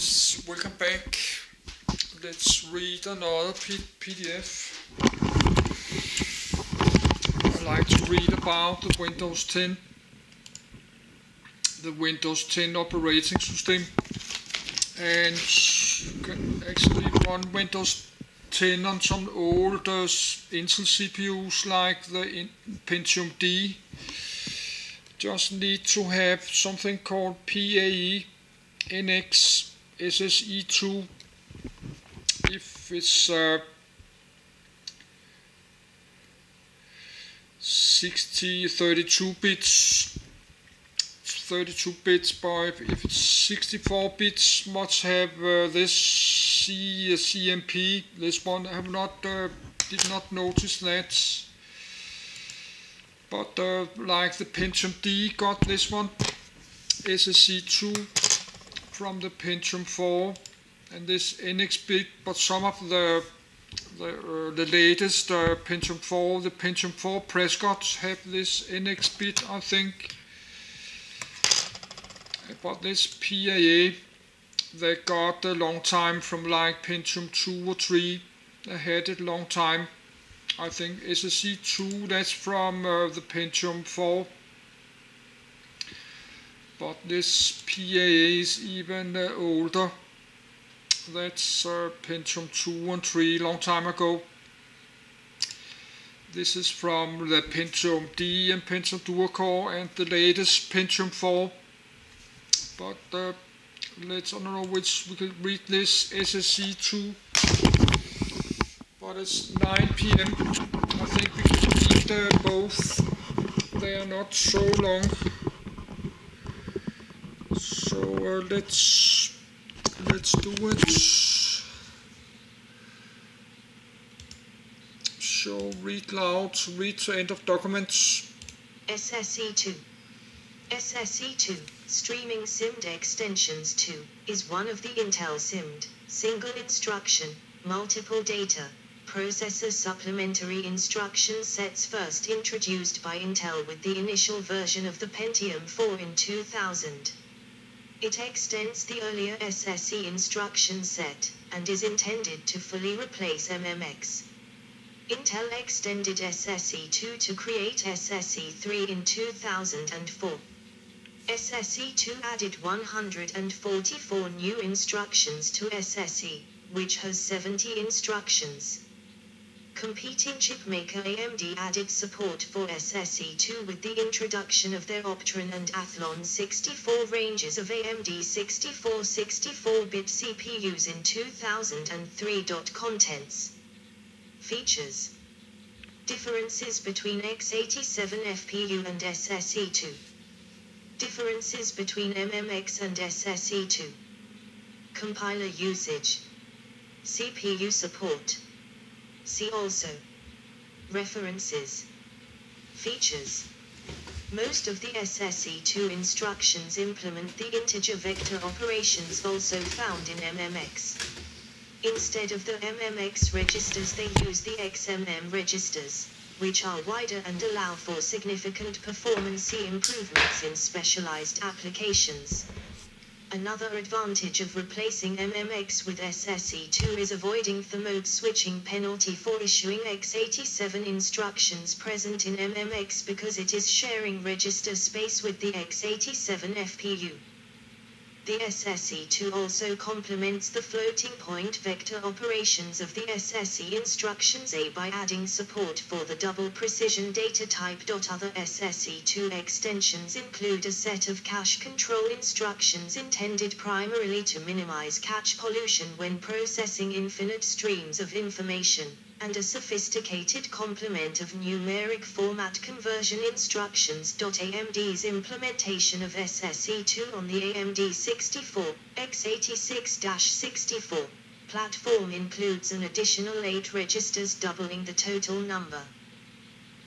Yes, welcome back. Let's read another PDF. I like to read about the Windows 10, the Windows 10 operating system, and you can actually run Windows 10 on some old Intel CPUs like the Pentium D. Just need to have something called PAE NX SSE2 if it's 32 bits, but if it's 64 bits, must have this CMP. This one I have not did not notice that, but like the Pentium D got this one, SSE2 from the Pentium 4, and this NX bit, but some of the latest Pentium 4, the Pentium 4 Prescott's have this NX bit, I think. But this PAA, they got a long time from like Pentium 2 or 3. They had it long time. I think SSE2, that's from the Pentium 4. But this PAA is even older. That's Pentium 2 and 3, long time ago. This is from the Pentium D and Pentium Dual Core and the latest Pentium 4. But I don't know which we can read this SSE2. But it's 9 PM. I think we can read both. They are not so long. So let's do it. So read loud, read to end of documents. SSE2. SSE2, Streaming SIMD Extensions 2, is one of the Intel SIMD, single instruction, multiple data, processor supplementary instruction sets first introduced by Intel with the initial version of the Pentium 4 in 2000. It extends the earlier SSE instruction set, and is intended to fully replace MMX. Intel extended SSE2 to create SSE3 in 2004. SSE2 added 144 new instructions to SSE, which has 70 instructions. Competing chipmaker AMD added support for SSE2 with the introduction of their Optron and Athlon 64 ranges of AMD 64-bit CPUs in 2003. Contents. Features. Differences between x87 FPU and SSE2. Differences between MMX and SSE2. Compiler usage. CPU support. See also. References. Features. Most of the SSE2 instructions implement the integer vector operations also found in MMX. Instead of the MMX registers, they use the XMM registers, which are wider and allow for significant performance improvements in specialized applications. Another advantage of replacing MMX with SSE2 is avoiding the mode switching penalty for issuing x87 instructions present in MMX because it is sharing register space with the x87 FPU. The SSE2 also complements the floating point vector operations of the SSE instructions A by adding support for the double precision data type. Other SSE2 extensions include a set of cache control instructions intended primarily to minimize cache pollution when processing infinite streams of information, and a sophisticated complement of numeric format conversion instructions. AMD's implementation of SSE2 on the AMD 64, x86-64 platform includes an additional 8 registers, doubling the total number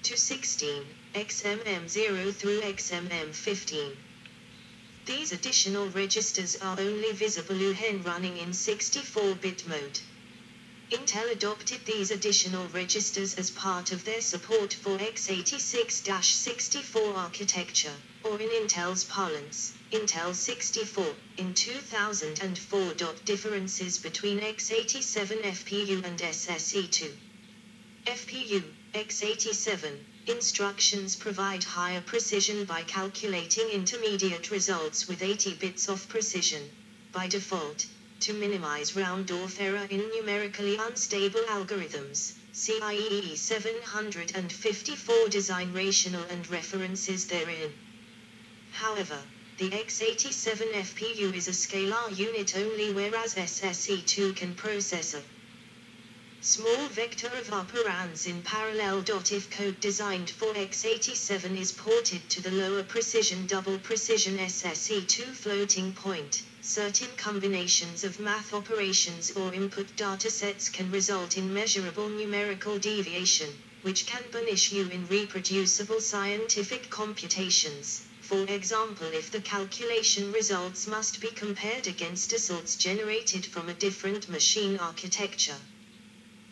to 16, XMM0 through XMM15. These additional registers are only visible when running in 64-bit mode. Intel adopted these additional registers as part of their support for x86-64 architecture. or in Intel's parlance, Intel 64, in 2004. Differences between x87 FPU and SSE2. FPU, x87, instructions provide higher precision by calculating intermediate results with 80 bits of precision, by default, to minimize round-off error in numerically unstable algorithms. See IEEE 754 design rationale and references therein. However, the x87 FPU is a scalar unit only, whereas SSE2 can process a small vector of operands in parallel. If code designed for x87 is ported to the lower precision double precision SSE2 floating point, certain combinations of math operations or input datasets can result in measurable numerical deviation, which can punish you in reproducible scientific computations. For example, if the calculation results must be compared against results generated from a different machine architecture.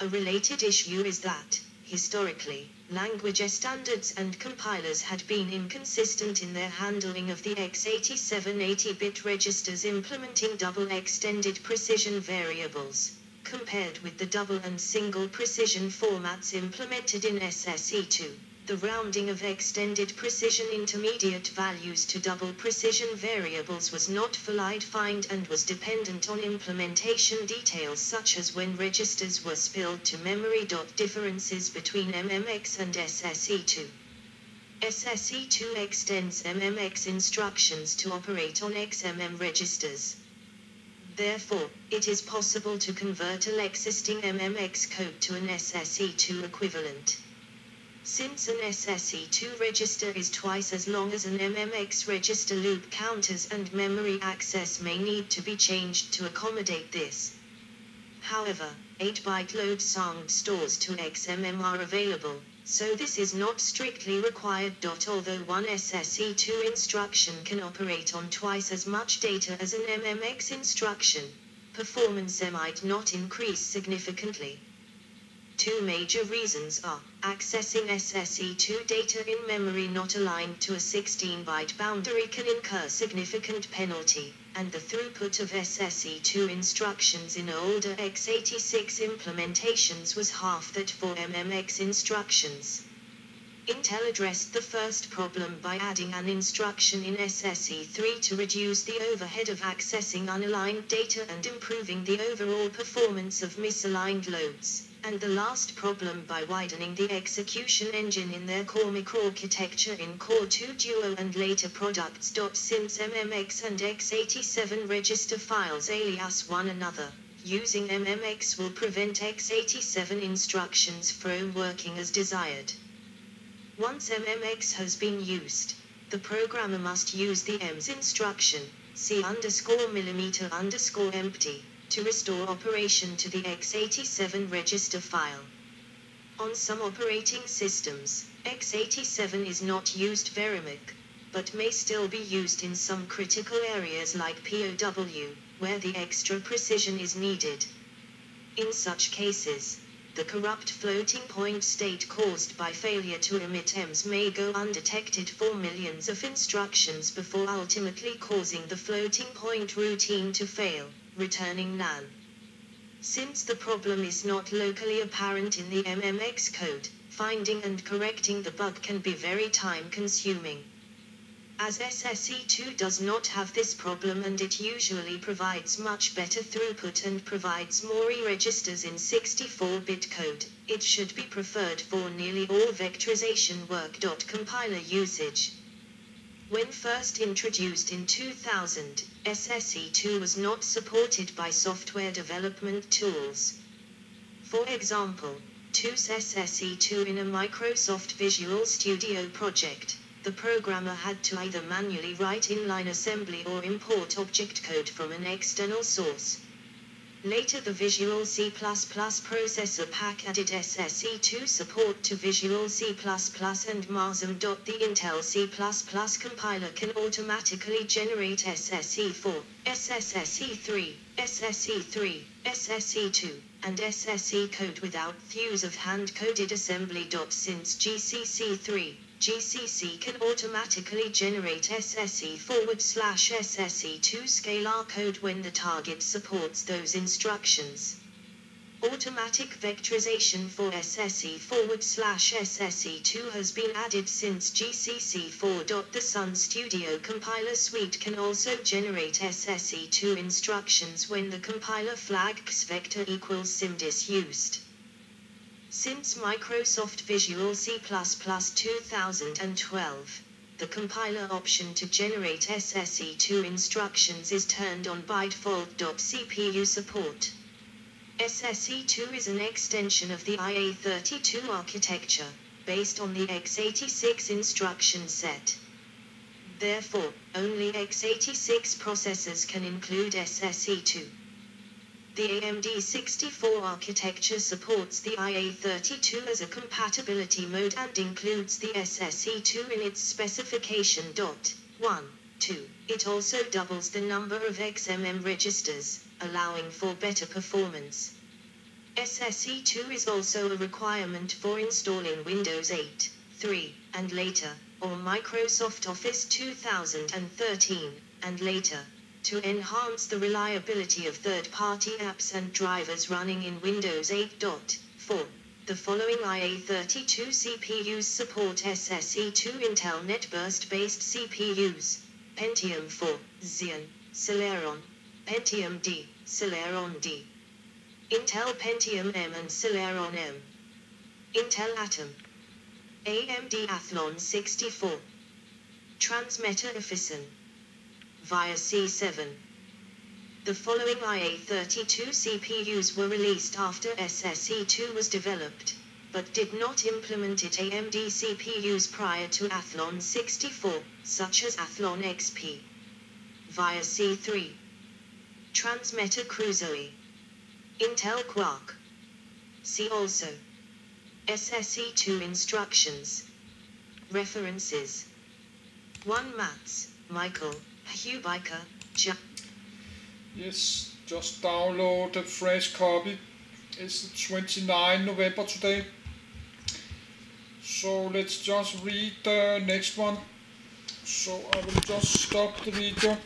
A related issue is that, historically, language standards and compilers had been inconsistent in their handling of the x87 80-bit registers implementing double extended precision variables, compared with the double and single precision formats implemented in SSE2. The rounding of extended precision intermediate values to double precision variables was not fully defined and was dependent on implementation details such as when registers were spilled to memory. Differences between MMX and SSE2. SSE2 extends MMX instructions to operate on XMM registers. Therefore, it is possible to convert all existing MMX code to an SSE2 equivalent. Since an SSE2 register is twice as long as an MMX register, loop counters and memory access may need to be changed to accommodate this. However, 8-byte load sound stores to XMM are available, so this is not strictly required. Although one SSE2 instruction can operate on twice as much data as an MMX instruction, performance might not increase significantly. Two major reasons are, accessing SSE2 data in memory not aligned to a 16-byte boundary can incur significant penalty, and the throughput of SSE2 instructions in older x86 implementations was half that for MMX instructions. Intel addressed the first problem by adding an instruction in SSE3 to reduce the overhead of accessing unaligned data and improving the overall performance of misaligned loads, and the last problem by widening the execution engine in their Core microarchitecture in Core 2 Duo and later products. Since MMX and x87 register files alias one another, using MMX will prevent x87 instructions from working as desired. Once MMX has been used, the programmer must use the EMS instruction, C_mm_empty, to restore operation to the x87 register file. On some operating systems, x87 is not used very much, but may still be used in some critical areas like POW, where the extra precision is needed. In such cases, the corrupt floating point state caused by failure to emit EMS may go undetected for millions of instructions before ultimately causing the floating point routine to fail, returning none. Since the problem is not locally apparent in the MMX code, finding and correcting the bug can be very time-consuming. As SSE2 does not have this problem and it usually provides much better throughput and provides more E-registers in 64-bit code, it should be preferred for nearly all vectorization work. Compiler usage. When first introduced in 2000, SSE2 was not supported by software development tools. For example, to use SSE2 in a Microsoft Visual Studio project, the programmer had to either manually write inline assembly or import object code from an external source. Later the Visual C++ processor pack added SSE2 support to Visual C++ and MARSM. The Intel C++ compiler can automatically generate SSE4, SSE3, SSE3, SSE2, and SSE code without the use of hand-coded assembly. Since GCC3, GCC can automatically generate SSE/SSE2 scalar code when the target supports those instructions. Automatic vectorization for SSE/SSE2 has been added since GCC 4. The Sun Studio compiler suite can also generate SSE2 instructions when the compiler flag xvector equals SIMD used. Since Microsoft Visual C++ 2012, the compiler option to generate SSE2 instructions is turned on by default. CPU support. SSE2 is an extension of the IA32 architecture, based on the x86 instruction set. Therefore, only x86 processors can include SSE2. The AMD 64 architecture supports the IA32 as a compatibility mode and includes the SSE2 in its specification. 1. 2. It also doubles the number of XMM registers, allowing for better performance. SSE2 is also a requirement for installing Windows 8, 3, and later, or Microsoft Office 2013, and later, to enhance the reliability of third-party apps and drivers running in Windows 8.4. The following IA32 CPUs support SSE2 Intel NetBurst-based CPUs: Pentium 4, Xeon, Celeron, Pentium D, Celeron D, Intel Pentium M and Celeron M, Intel Atom, AMD Athlon 64, Transmeta Efficient, via C7. The following IA32 CPUs were released after SSE2 was developed, but did not implement it. AMD CPUs prior to Athlon 64, such as Athlon XP, via C3. Transmeta Crusoe, Intel Quark. See also SSE2 instructions. References: 1. Mats, Michael, Hubiker, Yes, just download a fresh copy. It's the 29 November today. So let's just read the next one. So I will just stop the video.